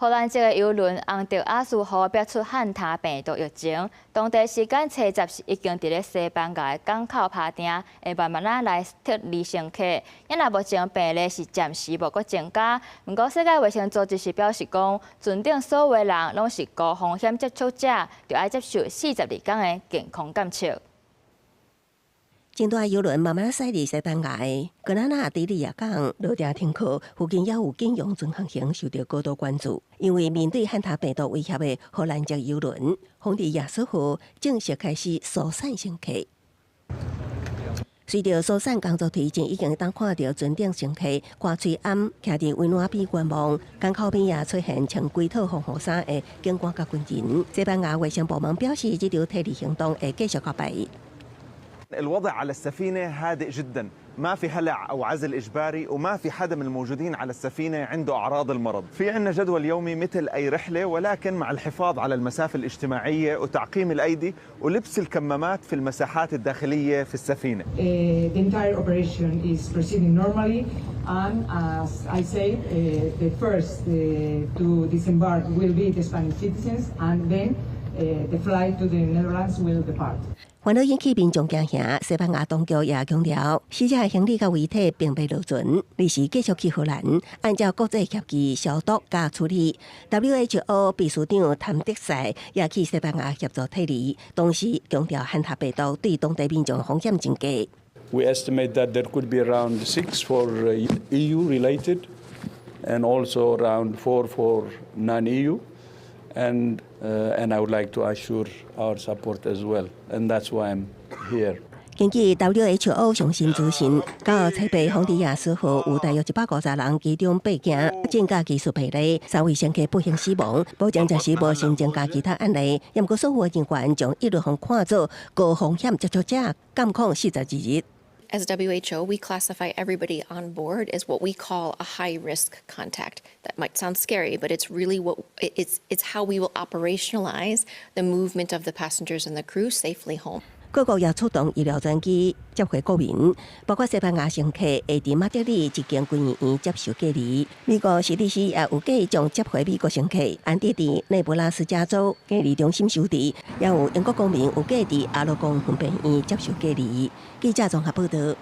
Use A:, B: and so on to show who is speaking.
A: 荷蘭籍的郵輪昂德阿斯號爆出漢他病毒疫情，當地時間初10時已經佇咧西班牙的港口拍定，會慢慢來撤離乘客。因若目前病例是暫時無閣增加，不過世界衛生組織是表示講，船頂所有的人攏是高風險接觸者，就要接受42天的健康監測。
B: 真大郵輪慢慢駛入西班牙的格拉納迪利亞港落地停靠，附近也有警用巡航艇受到高度關注。因為面對漢他病毒威脅的荷蘭籍郵輪紅地亞斯號正式開始疏散乘客。隨着疏散工作推進，已經當看到船頂乘客掛喙罨，徛佇溫暖邊觀望。港口邊也出現穿規套防護衫的警官甲軍人。西班牙衛生部門表示，這場撤離行動會繼續到白。
C: الوضع على السفينة هادئ جدا، ما في هلع أو عزل إجباري، وما في حدا من الموجودين على السفينة عنده أعراض المرض. في عنا جدول يومي مثل أي رحلة، ولكن مع الحفاظ على المسافة الاجتماعية وتعقيم الأيدي ولبس الكمامات في المساحات الداخلية في السفينة.
D: The entire operation is proceeding normally, and as I said, the first to disembark will be the Spanish citizens, and then the flight to the Netherlands will depart.
B: 煩惱引起民眾驚嚇，西班牙當局也強調，死者的行李甲遺體並未落船，立時繼續去荷蘭，按照國際協議消毒加處理。WHO 秘書長譚德賽也去西班牙協助撤離，同時強調漢他病毒對當地民眾風險增加。
E: We estimate that there could be around 6 for EU related, and also around 4 for non-EU. And I would like to assure our support as well, and that's why I'm here.
B: 根據 WHO 上新資訊，到七八紅地亞斯號有大約150人，其中8件正價技術疲累，3位乘客不幸死亡，目前暫時無新增加其他案例。不過，所有人員將一律看作高風險接觸者，監控42日。
F: As WHO, we classify everybody on board as what we call a high-risk contact. That might sound scary, but it's really it's how we will operationalize the movement of the passengers and the crew safely home.
B: 各國也出動醫療專機接回國民，包括西班牙乘客會在馬德里一間軍醫院接受隔離。美國 CDC 也有計將接回美國乘客安置在內布拉斯加州隔離中心收治，也有英國公民有計在阿羅貢分娩院接受隔離。記者綜合報道。